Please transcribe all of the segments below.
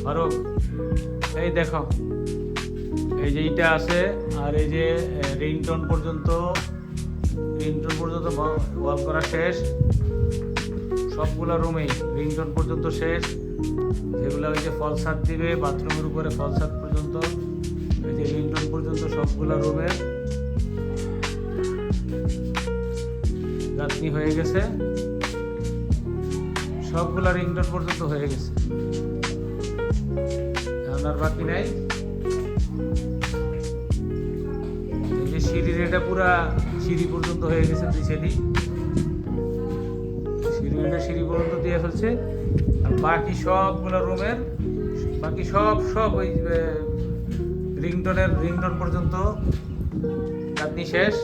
ফারুক, এই দেখো, এই যে এইটা আছে, আর এই যে রিংটোন পর্যন্ত ওয়াল করা শেষ। সবগুলো রুমেই রিংটোন পর্যন্ত শেষ। যেগুলো ওই যে ফল ছাদ দিবে বাথরুমের উপরে, ফল ছাদ পর্যন্ত, এই যে রিংটোন পর্যন্ত সবগুলো রুমের গাঁথনি হয়ে গেছে। সবগুলা রিংটোন পর্যন্ত হয়ে গেছে, এখন আর বাকি নাই। এই যে সিঁড়ির এটা পুরা সিঁড়ি পর্যন্ত হয়ে গেছে, দুই সাইডই সিঁড়ি পর্যন্ত দিয়ে ফেলছে। আর বাকি সবগুলো রুমের বাকি সব ওই রিংটোন পর্যন্ত গাঁথনি শেষ।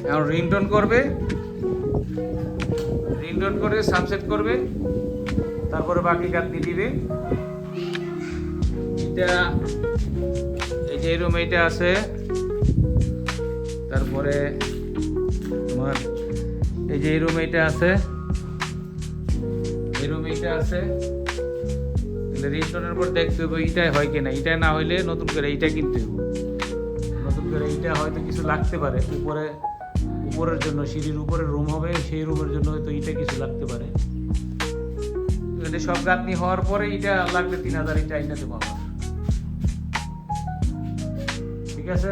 এখন রিংটোন করে সানসেট করবে, তারপরে বাকি গাঁথনি দিবে। এটা এই যে রুম এইটা আছে, তারপরে তোমার এই যে রুম এইটা আছে, এই রুম এইটা আছে। রিংটোনের পর দেখতে হবে এইটাই হয় কিনা। এইটা না হইলে নতুন করে এইটা কিনতে হবে। নতুন করে এইটা হয়তো কিছু লাগতে পারে, উপরের জন্য, সিঁড়ির উপরে রুম হবে, সেই রুমের জন্য হয়তো এইটা কিছু লাগতে পারে। সব গাঁথনি হওয়ার পরে এইটা লাগবে 3000, এইটা দেবো আমার। ঠিক আছে।